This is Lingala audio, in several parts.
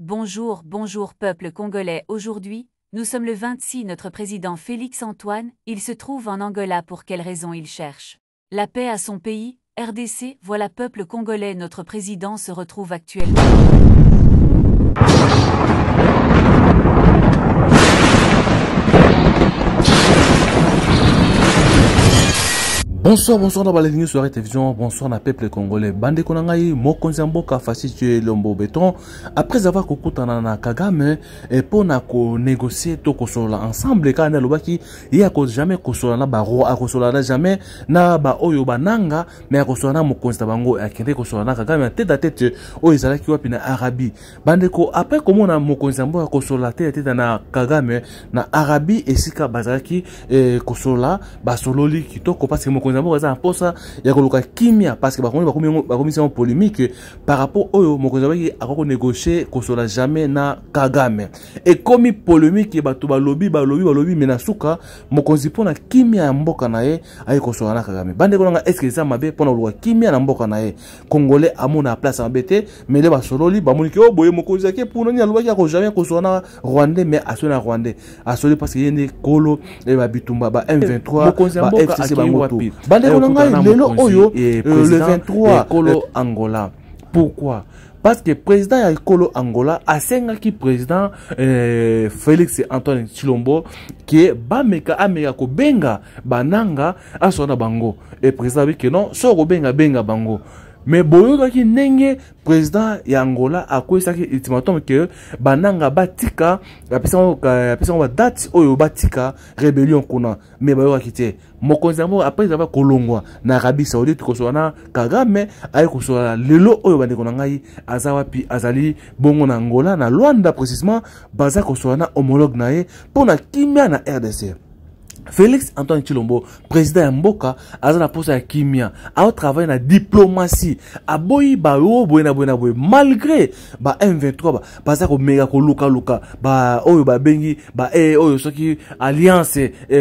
Bonjour, bonjour peuple congolais. Aujourd'hui, nous sommes le 26. Notre président Félix Antoine, il se trouve en Angola. Pour quelle raison il cherche la paix à son pays, RDC? Voilà peuple congolais, notre président se retrouve actuellement. Bonsoir dans la soirée télévision, bonsoir na peuple congolais. Bande konangai mokonzi mboka fasciste Lombo Béton après avoir kokutana na Kagame et pour na ko négocier to kosola ensemble kana lobaki ya ko jamais kosola na baro a kosola na jamais na ba oyo bananga mais kosola na mokonzi bango akende kosola na Kagame tête à tête o ezalaki wapi na Arabie. Bande ko après komona mokonzi mboka kosola tête à tête na Kagame na Arabie esika bazalaki kosola basololi kitoko parce que mokonzi mboka posa ya koluka kimia parce que bakomi polémique par rapport au mokonzi mboka akoko négocier kosola jamais na Kagame et comme polémique bato balobi menasuka mokonzi pona kimia ya mboka na ye ayi kosola na Kagame. Bande konanga est-ce que ça mabe pona koluka kimia na mboka na ye congolais amona place mabete mais les basololi bamoni ke boye mokonzi yake pona ni alobaki ko jamais kosola na Rwandais mais asona Rwandais asoli parce que yene kolo e babitumba ba M23 ba FCC bangoto. Bande konanga lelo oyo le 23 Kolo Angola. Pourquoi? Parce que président ya Kolo Angola asenga ki président Félix Antoine Tshilombo qui bameka ameka ko benga bananga asona bango et président bi que non so ko benga bango. Mais boyo ki nenge président ya Angola akwesaki ultimatum que bananga batika apesa ba date oyo batika rébellion kuna mais bayo akite mokonzi mbo après avoir kolongwa na Arabie Saoudite kosola na Kagame ay kosola lelo oyo bande konangai azawapi azali bongo na Angola na Luanda précisément baza kosola na homologue nae pona kimia na RDC. Félix Antoine Tshilombo, président ya mboka, azana posa ya kimia, a travaillé na diplomatie, a boyi ba yo boyena malgré ba M23 ba za ko mega ko luka ba oyo ba bengi ba oyo soki alliance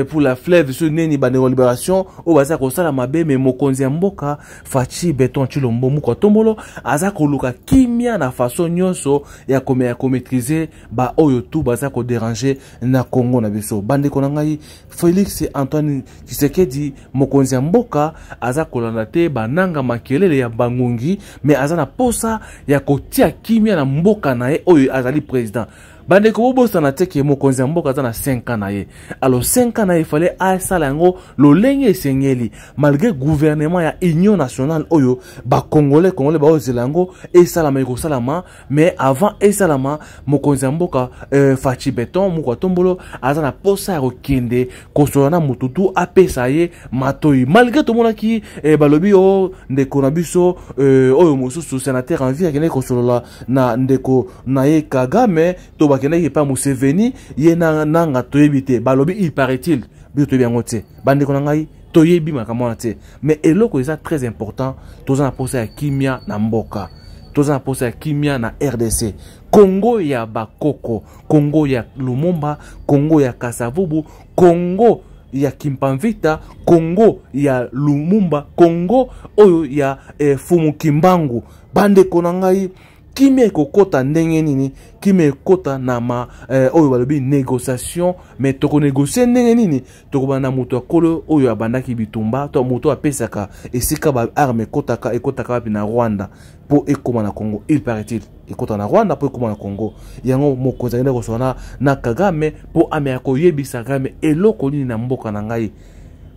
pour la fleuve sur neni ba libération o ba za ko sala mabe mais mokonzi ya mboka Fachi Beton Tshilombo muko tombolo aza ko luka kimia na façon nyonso ya ko maîtriser ba oyo tout ba za ko déranger na Congo na biso. Bande konangai Félix Antoine Tshisekedi mokonzi ya mboka aza kolanda te bananga makelele ya bangungi mais aza na posa ya kotia kimia na mboka na ye oyo azali président. Bande ko bobosa na teke mokonzi ya mboka aza na 5 ans na ye. Alors 5 ans na ye fallait asala yango lolenge esengeli malgré gouvernement ya Union nationale oyo ba congolais ba ozelango esalama iko salama mais avant esalama mokonzi ya mboka Fachi Beton muko tombolo aza na posa ya kokende kosola na mututu apesa ye matoi malgré to monaki balobi o ndeko na biso oyo mosusu sénateur en vie akene kosola na ndeko na ye Kagame to bakene pa Museveni ye nanga toyebite balobi il paraît-il bito bien ngote bande konangai toyebi makamona te mais eloko eza très important toza na posa ya kimia na mboka toza na posa ya kimia na RDC Congo ya bakoko Congo ya Lumumba Congo ya Kasavubu Congo ya Kimpamvita Congo ya Lumumba Congo oyo ya Fumu Kimbangu. Bande konangai kimia kokota ndenge nini kimia kota na ma oyo balobi négociation mais toko négocier ndenge nini toko bana muto akolo oyo abandaki bitumba to muto apesaka esika ba arme ekotaka na Rwanda po ekoma na Congo il paraît-il ekota na Rwanda po ekoma na Congo yango mokonzi ngenda kosona na Kagame po amea ko yebisa Kagame eloko nini na mboka na ngai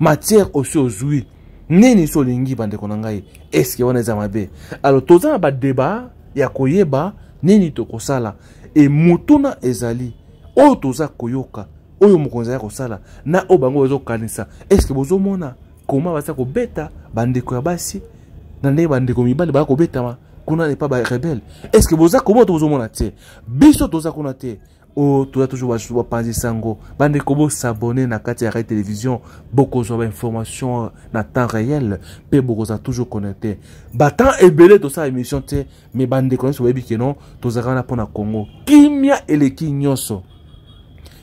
matière aussi ozui nini so lingi bande konangai est-ce que wana za mabe. Alors toza ba débat ya koyeba nini tokosala e mutuna ezali oyo toza koyoka oyo mokonzi ya kosala na o bango bazo kanisa est-ce que bozo mona koma basa ko beta bandeko ya basi na ndenge bandeko mibali ba ko beta kuna ne pas ba rebelle est-ce que boza komo tozo mona te biso toza kuna te o toza toujours ba panzi sango bandeko bo s'abonner na kati ya radio télévision boko zo ba information na temps réel pe boko za toujours connecté batan ebele to sa émission te mais bandeko so webi que non toza kana pona Congo kimia eleki nyoso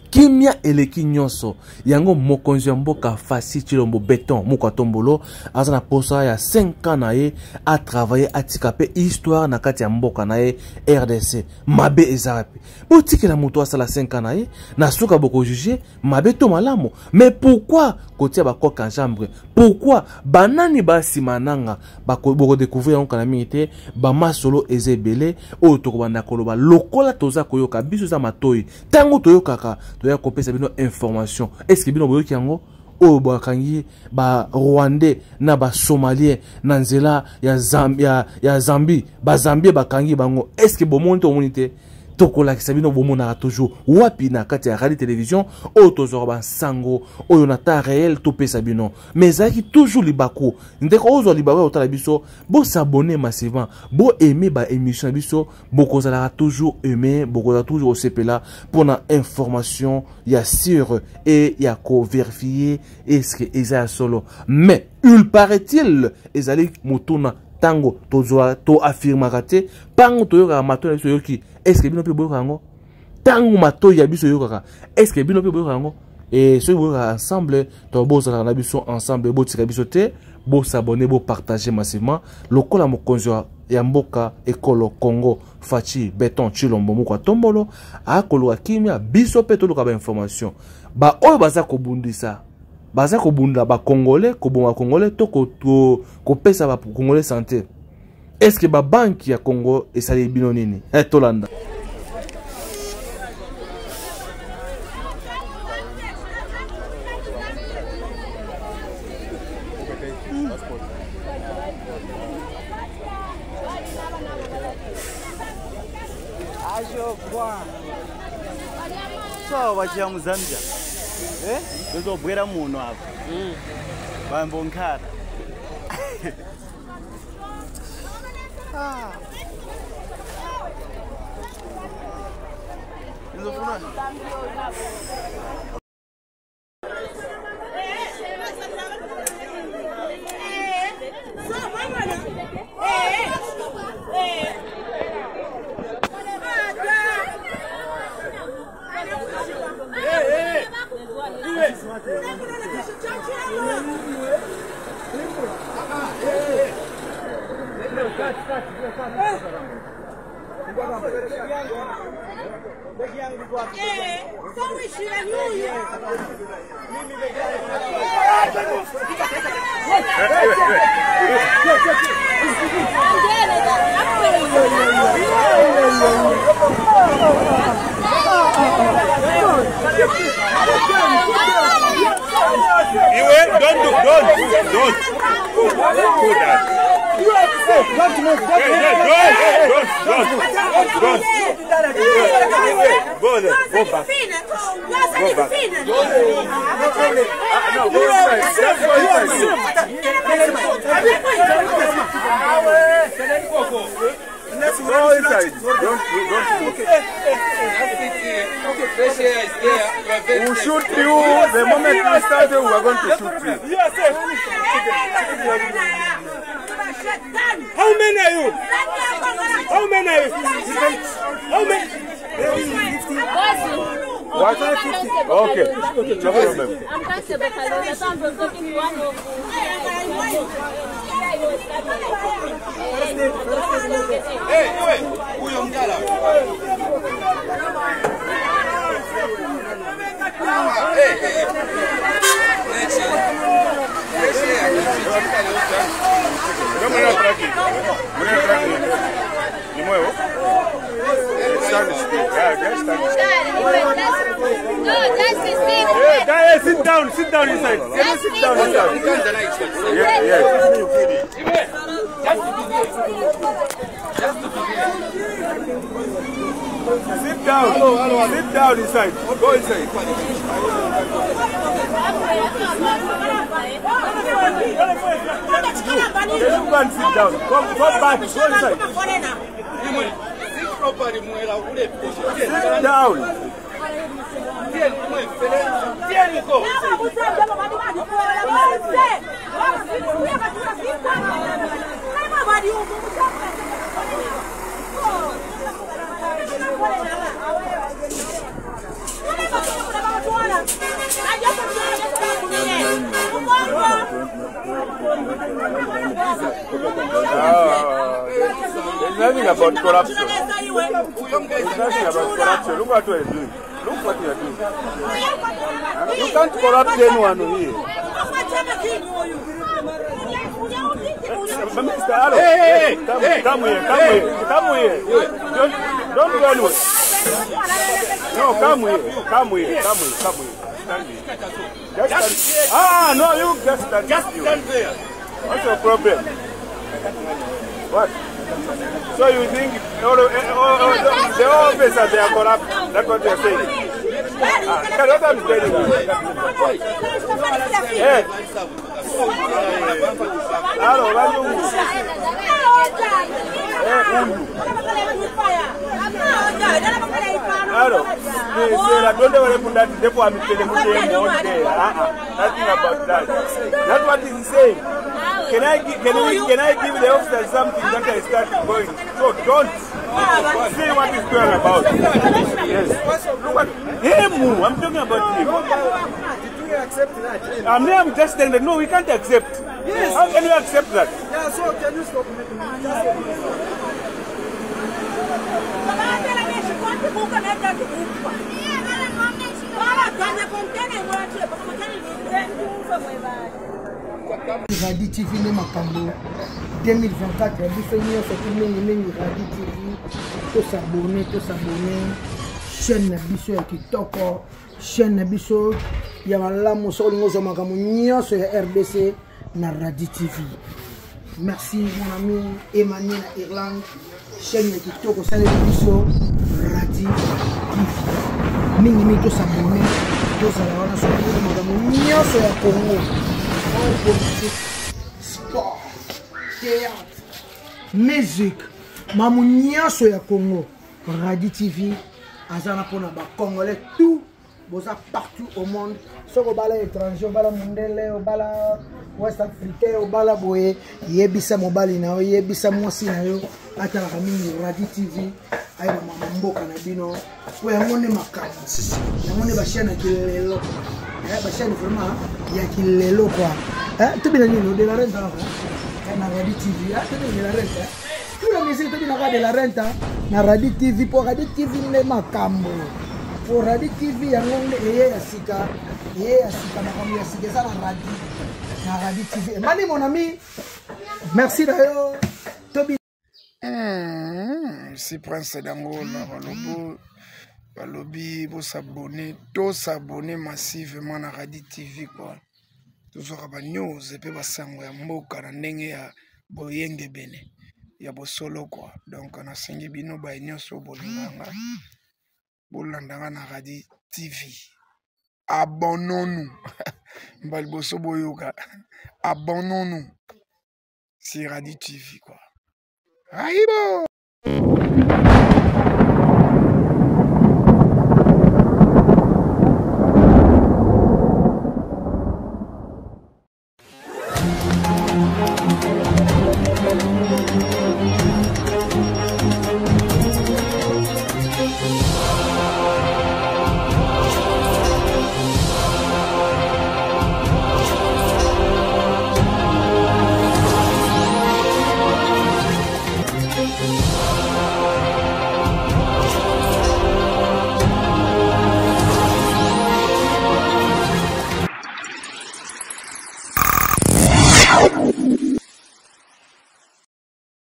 kimia eleki nyonso yango mokonzi ya mboka Faci Tshilombo Béton Mukwa Tombolo aza na posa ya 5 ans na ye a travailler atika pe histoire na kati ya mboka na ye RDC mabe ezara pe botikela moto asala 5 ans na ye na suka boko juger mabe to malamu mais pourquoi kotia ba coq en chambre pourquoi banani basima nanga bako découvrir yango kana mingi ba masolo ezebele oyo tokobanda koloba lokola toza koyoka biso za matoi tango toyokaka toya kopesa bino information est-ce que bino boyoki yango oyo bakangi ba Rwandais na ba Somalien na nzela ya Zambie ba Zambie bakangi bango est-ce que bomonte omonite tokola kisabino bomona toujours wapi na kati ya radio télévision oyo tozora ba sango oyo na ta réel to pesa bino mais zaki toujours libako ndeko ozo libako otala biso bo s'abonner massivement bo aimer ba émission biso boko zala toujours aimer boko za toujours sepela pour na information ya sûr et ya ko vérifier est-ce que eza solo mais il paraît-il ezali mutuna tango to affirmaka te pango toyoka mato biso yoki est-ce que bino pe boyoka ngo tango mato ya biso yoka est-ce que bino pe boyoka ngo et ceux boyoka ensemble to bozala na biso ensemble botika biso te bo s'abonner bo partager massivement lokola mokonzi ya mboka ekolo Congo Faci Béton Tshilombo Mukwa Tombolo akoloka kimia biso pe toluka ba information ba oyo baza kobundisa baza kobunda ba congolais koboma congolais to ko pesa ba congolais santé est-ce que ba banque ya Congo esali bino nini tolanda so wachia muzambia bezobwera muno apa bambonkhala We'll shoot you the moment we start. We are going to shoot you. How many are you? How many are you? How many? What? 50? Okay. No problem. Hey, huyo mjala. Sit down inside. Sit down inside. Sit down inside. Go inside. You can sit down. Come back. Go inside. Sit down. There's nothing about corruption. There's nothing about corruption. Look what we're doing. Look what you're doing. You can't corrupt anyone here. Hey, come here. Don't go anywhere. No, come here. Stand here. No, you just stand there. What's your problem? What? So you think all the officers they are corrupt? That's what they're saying. That's what I'm telling you. Hey. Hello, don't ever put that depot. I'm telling you, nothing about that. That's what he's saying. Can I give the officer something that I start going? So don't see what he's going about. Yes. Look at him. I'm talking about him. Did you accept that? I'm just saying that no, we can't accept. Yes. How can you accept that? Yeah, so can you stop making Radi TV ne makambo 2024 biso nyonso mingi Radi TV to s'abonner chaîne na biso ya kitoko chaîne na biso ya malamu so lingozo makambo nyonso ya RDC na Radi TV. Merci mon ami Emmanuel à Irlande chaîne ya kitoko sale biso Radi TV mingi to s'abonner to sala wana so lingozo makambo nyonso ya Congo. Politique, sport, théâtre, musique, Mamounia ya Congo, Radi TV, Azana Pona ba Congolais, tout, boza partout au monde, sur le bala étranger, au bala mondial, au bala ouest africain, au bala boye, yebisa mobali na yo, yebisa mwasi na yo, ata la famille Radi TV, aïe mamambo kanabino, ouais on est makani, on est ba chaîne kilelo. Bah chaîne vraiment il y a qui les lots quoi tout bien de la rente na Radi TV tout de la rente tout la musique tout de la rente na Radi TV pour Radi TV ne makambo pour Radi TV ya ngombe ya sika na comme ya sika ça na Radi TV mani mon ami merci d'ailleurs Tobi si Prince d'Angola Balobi, vous s'abonner, tous s'abonner massivement à Radi TV quoi. Toujours à news et puis basango ya mboka na ndenge ya boyenge bene ya bosolo quoi. Donc on a singi bino ba nyonso bolinganga. Bolandanga na Radi TV. Abonnons-nous. Mbali boso boyoka. Abonnons-nous. C'est Radi TV quoi. Aïbo.